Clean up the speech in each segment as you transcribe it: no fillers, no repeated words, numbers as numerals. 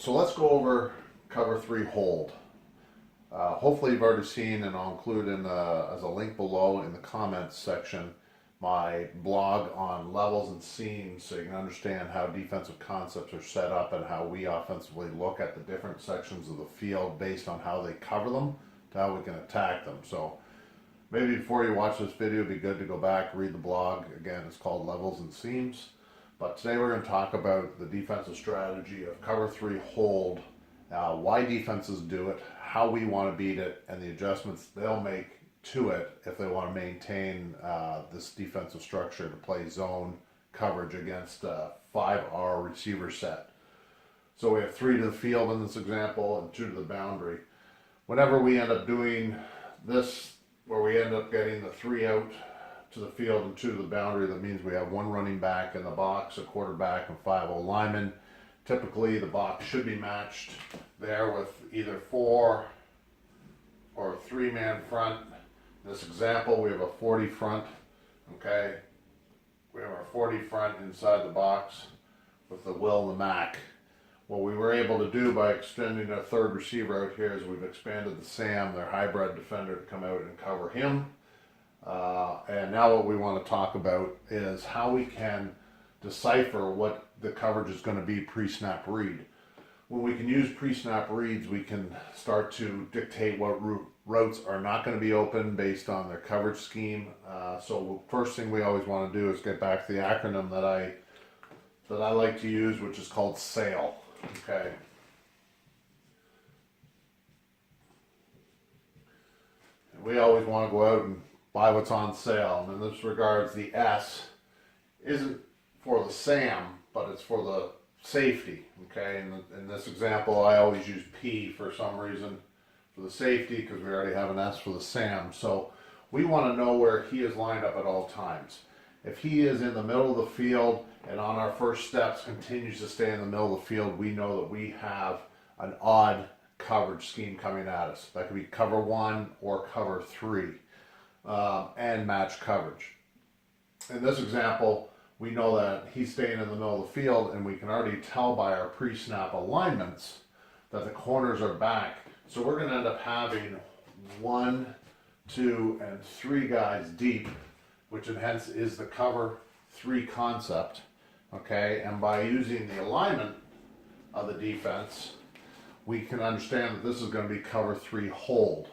So let's go over cover three hold. Hopefully you've already seen, and I'll include as a link below in the comments section, my blog on levels and seams so you can understand how defensive concepts are set up and how we offensively look at the different sections of the field based on how they cover them to how we can attack them. So maybe before you watch this video, it'd be good to go back, read the blog. Again, it's called Levels and Seams. But today we're going to talk about the defensive strategy of cover three hold, why defenses do it, how we want to beat it, and the adjustments they'll make to it if they want to maintain this defensive structure to play zone coverage against a 5R receiver set. So we have 3 to the field in this example and 2 to the boundary. Whenever we end up doing this, where we end up getting the 3 out to the field and 2 to the boundary, that means we have 1 running back in the box, a quarterback, and 5 O-linemen. Typically the box should be matched there with either 4 or 3-man front. In this example, we have a 40 front, okay? We have our 40 front inside the box with the Will and the Mac. What we were able to do by extending our 3rd receiver out here is we've expanded the Sam, their hybrid defender, to come out and cover him. And now what we want to talk about is how we can decipher what the coverage is going to be pre-snap read. When we can use pre-snap reads, we can start to dictate what routes are not going to be open based on their coverage scheme. So first thing we always want to do is get back to the acronym that I like to use, which is called SAIL. Okay. And we always want to go out and buy what's on sale. And in this regards, the S isn't for the SAM, but it's for the safety. Okay. In this example, I always use P for some reason for the safety because we already have an S for the SAM. So we want to know where he is lined up at all times. If he is in the middle of the field and on our first steps continues to stay in the middle of the field, we know that we have an odd coverage scheme coming at us. That could be cover 1 or cover 3 and match coverage. In this example, we know that he's staying in the middle of the field, and we can already tell by our pre-snap alignments that the corners are back. So we're going to end up having 1, 2, and 3 guys deep, which hence is the cover 3 concept. Okay, and by using the alignment of the defense, we can understand that this is going to be cover 3 hold.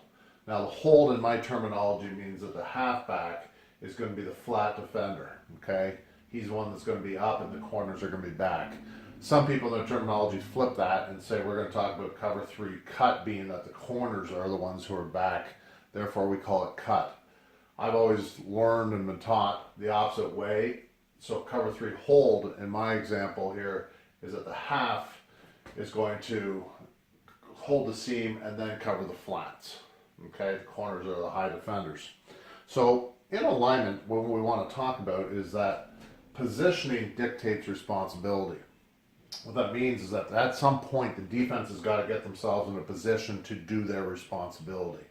Now the hold in my terminology means that the halfback is going to be the flat defender. Okay, he's the one that's going to be up and the corners are going to be back. Some people in their terminology flip that and say we're going to talk about cover 3 cut, being that the corners are the ones who are back, therefore we call it cut. I've always learned and been taught the opposite way. So cover 3 hold in my example here is that the half is going to hold the seam and then cover the flats. Okay, the corners are the high defenders. So in alignment, what we want to talk about is that positioning dictates responsibility. What that means is that at some point the defense has got to get themselves in a position to do their responsibility.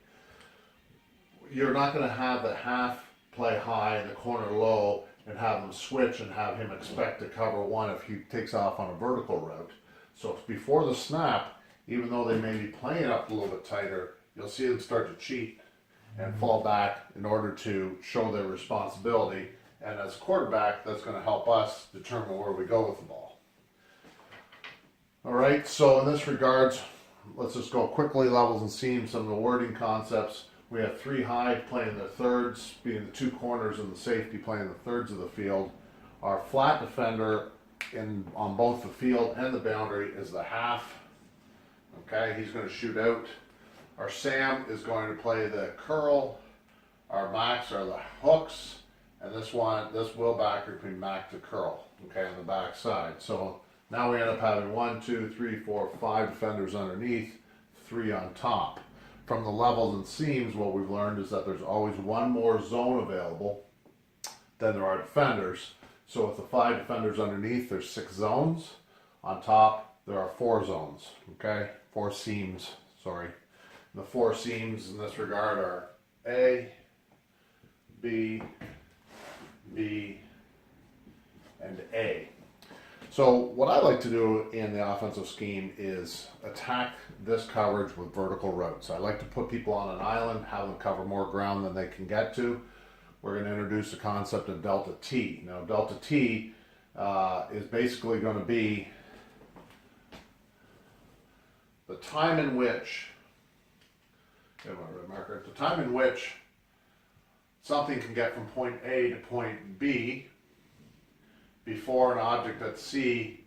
You're not going to have the half play high and the corner low and have them switch and have him expect to cover 1 if he takes off on a vertical route. So before the snap, even though they may be playing up a little bit tighter, you'll see them start to cheat and fall back in order to show their responsibility. And as quarterback, that's going to help us determine where we go with the ball. All right, so in this regards, let's just go quickly, levels and seams, some of the wording concepts. We have 3 high playing the thirds, being the 2 corners and the safety playing the thirds of the field. Our flat defender on both the field and the boundary is the half. Okay, he's going to shoot out. Our Sam is going to play the curl. Our Macs are the hooks. And this will backer between Mac to curl, okay, on the back side. So now we end up having 1, 2, 3, 4, 5 defenders underneath, 3 on top. From the levels and seams, what we've learned is that there's always 1 more zone available than there are defenders. So with the 5 defenders underneath, there's 6 zones. On top, there are 4 zones, okay? 4 seams, sorry. And the 4 seams in this regard are A, B, B, and A. So what I like to do in the offensive scheme is attack this coverage with vertical routes. I like to put people on an island, have them cover more ground than they can get to. We're going to introduce the concept of Delta T. Now, Delta T is basically going to be the time in which, the time in which something can get from point A to point B before an object at C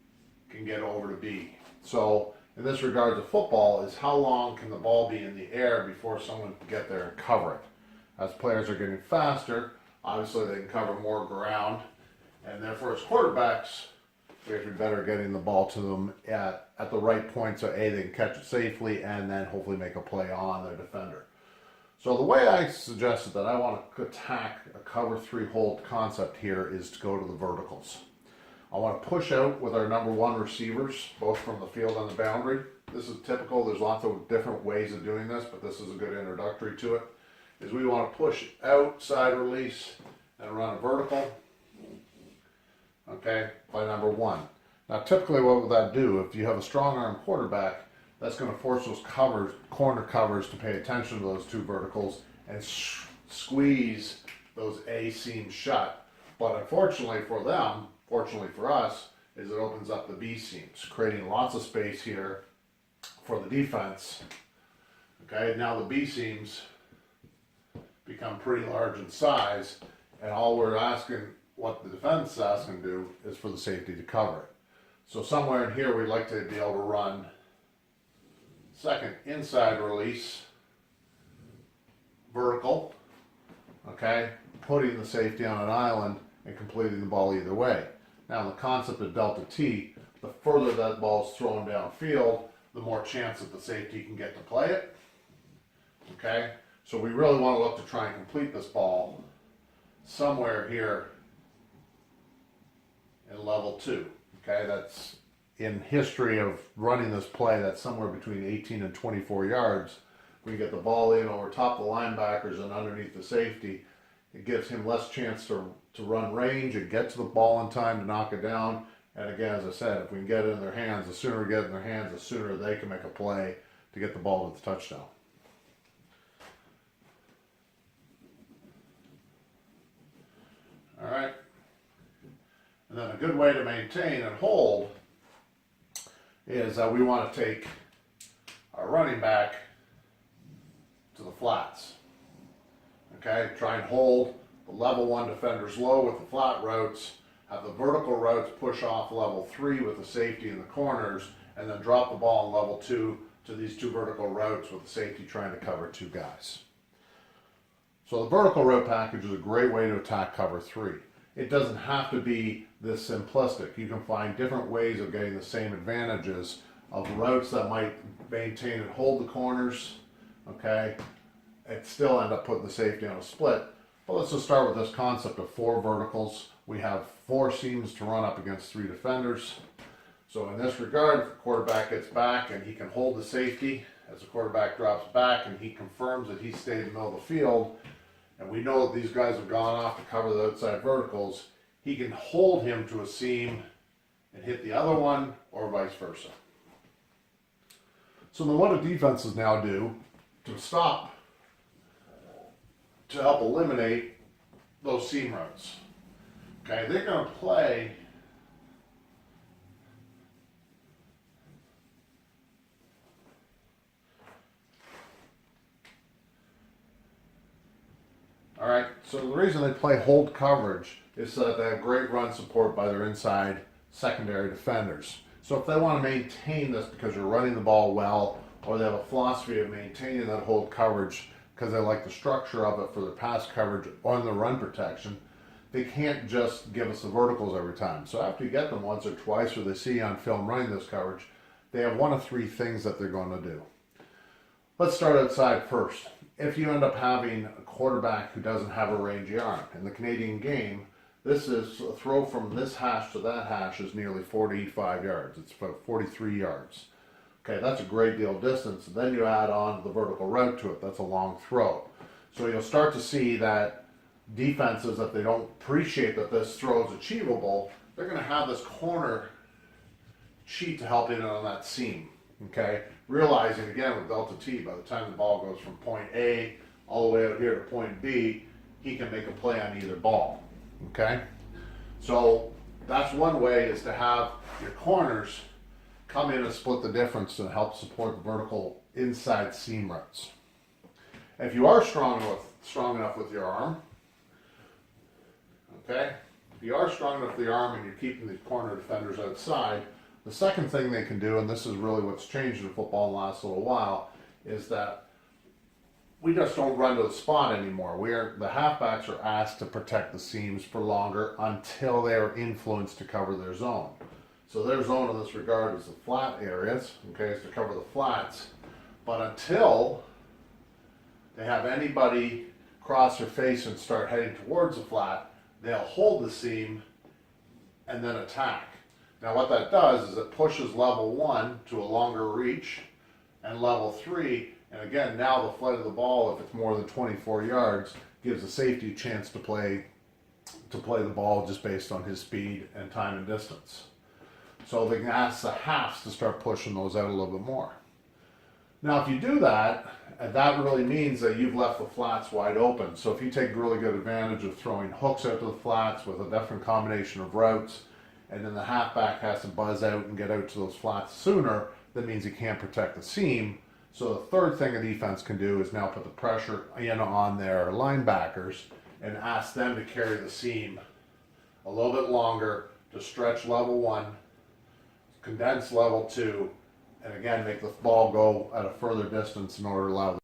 can get over to B. So in this regard to football is how long can the ball be in the air before someone can get there and cover it. As players are getting faster, obviously they can cover more ground, and therefore as quarterbacks, we have to be better at getting the ball to them at the right point so A, they can catch it safely and then hopefully make a play on their defender. So the way I suggested that I want to attack a cover 3 hold concept here is to go to the verticals. I want to push out with our number 1 receivers, both from the field and the boundary. This is typical. There's lots of different ways of doing this, but this is a good introductory to it. Is we want to push outside release and run a vertical, okay, by number 1. Now typically what would that do? If you have a strong arm quarterback, that's going to force those corner covers to pay attention to those 2 verticals and squeeze those A seams shut. But unfortunately for them, fortunately for us, is it opens up the B seams, creating lots of space here for the defense. Okay, now the B seams become pretty large in size, and all we're asking, what the defense is asking to do, is for the safety to cover it. So somewhere in here we'd like to be able to run second inside release, vertical, okay, putting the safety on an island and completing the ball either way. Now the concept of Delta T, the further that ball is thrown downfield, the more chance that the safety can get to play it, okay? So we really want to look to try and complete this ball somewhere here in level 2, okay? That's in history of running this play, that's somewhere between 18 and 24 yards. We get the ball in over top of the linebackers and underneath the safety. It gives him less chance to run range and get to the ball in time to knock it down. And again, as I said, if we can get it in their hands, the sooner we get it in their hands, the sooner they can make a play to get the ball to the touchdown. All right. And then a good way to maintain and hold is that we want to take our running back to the flats. Okay, try and hold the level 1 defenders low with the flat routes, have the vertical routes push off level 3 with the safety in the corners, and then drop the ball in level 2 to these 2 vertical routes with the safety trying to cover 2 guys. So the vertical route package is a great way to attack cover 3. It doesn't have to be this simplistic. You can find different ways of getting the same advantages of routes that might maintain and hold the corners, okay, and still end up putting the safety on a split. But let's just start with this concept of 4 verticals. We have 4 seams to run up against 3 defenders. So in this regard, if the quarterback gets back and he can hold the safety, as the quarterback drops back and he confirms that he stayed in the middle of the field, and we know that these guys have gone off to cover the outside verticals, he can hold him to a seam and hit the other one, or vice versa. So then what do defenses now do to stop, to help eliminate those seam routes? Okay, they're going to play all right, so the reason they play hold coverage is so that they have great run support by their inside secondary defenders. So if they want to maintain this because you're running the ball well, or they have a philosophy of maintaining that hold coverage because they like the structure of it for their pass coverage on the run protection, they can't just give us the verticals every time. So after you get them once or twice, or they see on film running this coverage, they have 1 of 3 things that they're going to do. Let's start outside first. If you end up having a quarterback who doesn't have a rangy arm, in the Canadian game, this is a throw from this hash to that hash is nearly 45 yards. It's about 43 yards. Okay, that's a great deal of distance. And then you add on the vertical route to it. That's a long throw. So you'll start to see that defenses, if they don't appreciate that this throw is achievable, they're going to have this corner sheet to help in on that seam. Okay, realizing again with Delta T, by the time the ball goes from point A all the way out here to point B, he can make a play on either ball. Okay, so that's one way, is to have your corners come in and split the difference to help support the vertical inside seam routes. If you are strong enough with your arm, okay, if you are strong enough with the arm and you're keeping the corner defenders outside, the second thing they can do, and this is really what's changed in football in the last little while, is that we just don't run to the spot anymore. The halfbacks are asked to protect the seams for longer until they are influenced to cover their zone. So their zone in this regard is the flat areas, okay, is to cover the flats. But until they have anybody cross their face and start heading towards the flat, they'll hold the seam and then attack. Now what that does is it pushes level 1 to a longer reach, and level 3, and again, now the flight of the ball, if it's more than 24 yards, gives a safety chance to play the ball just based on his speed and time and distance. So they can ask the halves to start pushing those out a little bit more. Now if you do that, and that really means that you've left the flats wide open. So if you take really good advantage of throwing hooks out to the flats with a different combination of routes, and then the halfback has to buzz out and get out to those flats sooner, that means he can't protect the seam. So the third thing a defense can do is now put the pressure in on their linebackers and ask them to carry the seam a little bit longer to stretch level 1, condense level 2, and again make the ball go at a further distance in order to allow